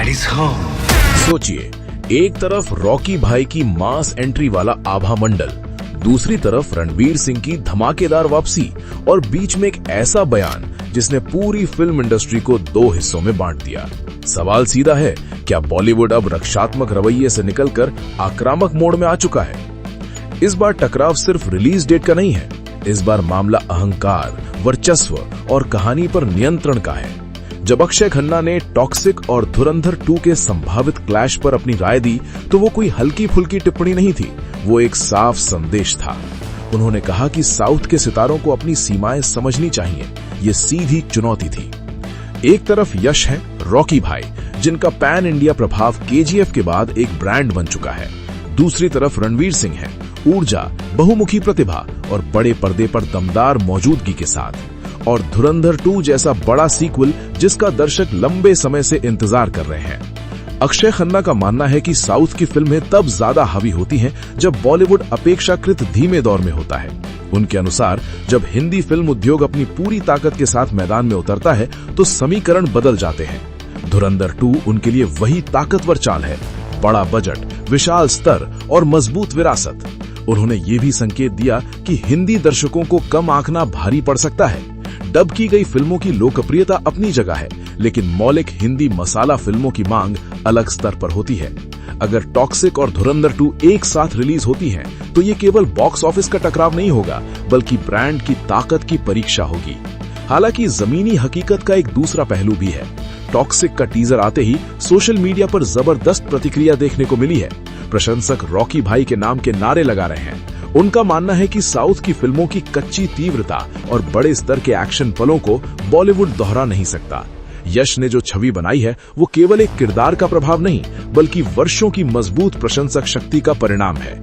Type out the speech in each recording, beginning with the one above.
Daddy's home. सोचिए, एक तरफ रॉकी भाई की मास एंट्री वाला आभा मंडल, दूसरी तरफ रणवीर सिंह की धमाकेदार वापसी और बीच में एक ऐसा बयान जिसने पूरी फिल्म इंडस्ट्री को दो हिस्सों में बांट दिया। सवाल सीधा है, क्या बॉलीवुड अब रक्षात्मक रवैये से निकलकर आक्रामक मोड में आ चुका है? इस बार टकराव सिर्फ रिलीज डेट का नहीं है, इस बार मामला अहंकार, वर्चस्व और कहानी पर नियंत्रण का है। जब अक्षय खन्ना ने टॉक्सिक और धुरंधर 2 के संभावित क्लैश पर अपनी राय दी तो वो कोई हल्की फुल्की टिप्पणी नहीं थी, वो एक साफ संदेश था। उन्होंने कहा कि साउथ के सितारों को अपनी सीमाएं समझनी चाहिए, ये सीधी चुनौती थी। एक तरफ यश है रॉकी भाई, जिनका पैन इंडिया प्रभाव केजीएफ के बाद एक ब्रांड बन चुका है। दूसरी तरफ रणवीर सिंह है, ऊर्जा, बहुमुखी प्रतिभा और बड़े पर्दे पर दमदार मौजूदगी के साथ। और धुरंधर 2 जैसा बड़ा सीक्वल जिसका दर्शक लंबे समय से इंतजार कर रहे हैं। अक्षय खन्ना का मानना है कि साउथ की फिल्में तब ज्यादा हावी होती हैं जब बॉलीवुड अपेक्षाकृत धीमे दौर में होता है। उनके अनुसार जब हिंदी फिल्म उद्योग अपनी पूरी ताकत के साथ मैदान में उतरता है तो समीकरण बदल जाते हैं। धुरंधर 2 उनके लिए वही ताकतवर चाल है, बड़ा बजट, विशाल स्तर और मजबूत विरासत। उन्होंने ये भी संकेत दिया कि हिंदी दर्शकों को कम आंकना भारी पड़ सकता है। डब की गई फिल्मों की लोकप्रियता अपनी जगह है, लेकिन मौलिक हिंदी मसाला फिल्मों की मांग अलग स्तर पर होती है। अगर टॉक्सिक और धुरंधर 2 एक साथ रिलीज होती हैं, तो ये केवल बॉक्स ऑफिस का टकराव नहीं होगा, बल्कि ब्रांड की ताकत की परीक्षा होगी। हालांकि जमीनी हकीकत का एक दूसरा पहलू भी है। टॉक्सिक का टीजर आते ही सोशल मीडिया पर जबरदस्त प्रतिक्रिया देखने को मिली है। प्रशंसक रॉकी भाई के नाम के नारे लगा रहे हैं। उनका मानना है कि साउथ की फिल्मों की कच्ची तीव्रता और बड़े स्तर के एक्शन पलों को बॉलीवुड दोहरा नहीं सकता। यश ने जो छवि बनाई है वो केवल एक किरदार का प्रभाव नहीं, बल्कि वर्षों की मजबूत प्रशंसक शक्ति का परिणाम है।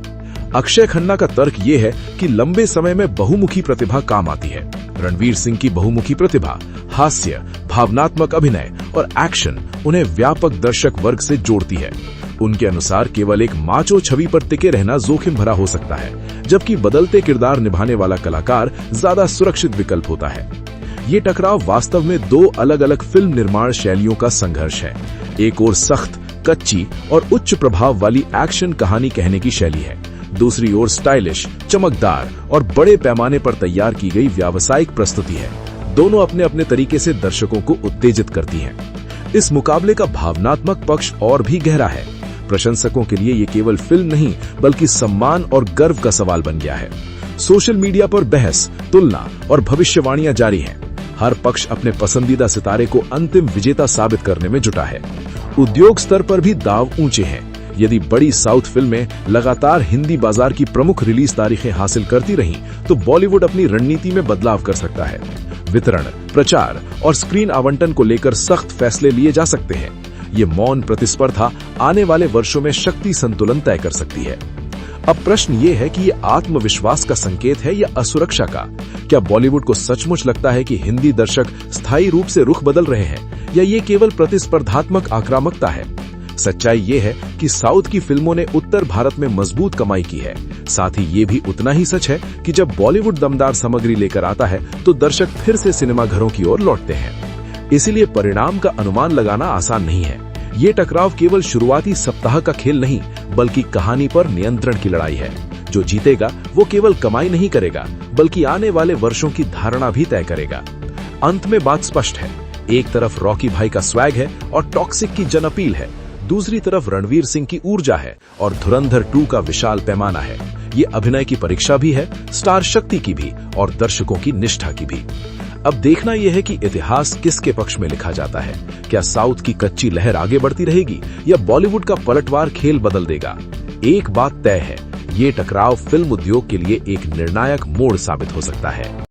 अक्षय खन्ना का तर्क ये है कि लंबे समय में बहुमुखी प्रतिभा काम आती है। रणवीर सिंह की बहुमुखी प्रतिभा, हास्य, भावनात्मक अभिनय और एक्शन उन्हें व्यापक दर्शक वर्ग से जोड़ती है। उनके अनुसार केवल एक माचो छवि पर टिके रहना जोखिम भरा हो सकता है, जबकि बदलते किरदार निभाने वाला कलाकार ज्यादा सुरक्षित विकल्प होता है। ये टकराव वास्तव में दो अलग अलग फिल्म निर्माण शैलियों का संघर्ष है। एक ओर सख्त, कच्ची और उच्च प्रभाव वाली एक्शन कहानी कहने की शैली है, दूसरी ओर स्टाइलिश, चमकदार और बड़े पैमाने पर तैयार की गई व्यावसायिक प्रस्तुति है। दोनों अपने अपने तरीके से दर्शकों को उत्तेजित करती हैं। इस मुकाबले का भावनात्मक पक्ष और भी गहरा है। प्रशंसकों के लिए ये केवल फिल्म नहीं, बल्कि सम्मान और गर्व का सवाल बन गया है। सोशल मीडिया पर बहस, तुलना और भविष्यवाणियां जारी हैं। हर पक्ष अपने पसंदीदा सितारे को अंतिम विजेता साबित करने में जुटा है। उद्योग स्तर पर भी दाव ऊंचे हैं। यदि बड़ी साउथ फिल्में लगातार हिंदी बाजार की प्रमुख रिलीज तारीखें हासिल करती रहीं, तो बॉलीवुड अपनी रणनीति में बदलाव कर सकता है। वितरण, प्रचार और स्क्रीन आवंटन को लेकर सख्त फैसले लिए जा सकते हैं। ये मौन प्रतिस्पर्धा आने वाले वर्षों में शक्ति संतुलन तय कर सकती है। अब प्रश्न ये है कि ये आत्मविश्वास का संकेत है या असुरक्षा का? क्या बॉलीवुड को सचमुच लगता है कि हिंदी दर्शक स्थायी रूप से रुख बदल रहे हैं, या ये केवल प्रतिस्पर्धात्मक आक्रामकता है? सच्चाई ये है कि साउथ की फिल्मों ने उत्तर भारत में मजबूत कमाई की है। साथ ही ये भी उतना ही सच है कि जब बॉलीवुड दमदार सामग्री लेकर आता है तो दर्शक फिर से सिनेमाघरों की ओर लौटते हैं। इसीलिए परिणाम का अनुमान लगाना आसान नहीं है। ये टकराव केवल शुरुआती सप्ताह का खेल नहीं, बल्कि कहानी पर नियंत्रण की लड़ाई है। जो जीतेगा वो केवल कमाई नहीं करेगा, बल्कि आने वाले वर्षों की धारणा भी तय करेगा। अंत में बात स्पष्ट है, एक तरफ रॉकी भाई का स्वैग है और टॉक्सिक की जन अपील है, दूसरी तरफ रणवीर सिंह की ऊर्जा है और धुरंधर 2 का विशाल पैमाना है। ये अभिनय की परीक्षा भी है, स्टार शक्ति की भी और दर्शकों की निष्ठा की भी। अब देखना यह है कि इतिहास किसके पक्ष में लिखा जाता है। क्या साउथ की कच्ची लहर आगे बढ़ती रहेगी या बॉलीवुड का पलटवार खेल बदल देगा? एक बात तय है, ये टकराव फिल्म उद्योग के लिए एक निर्णायक मोड़ साबित हो सकता है।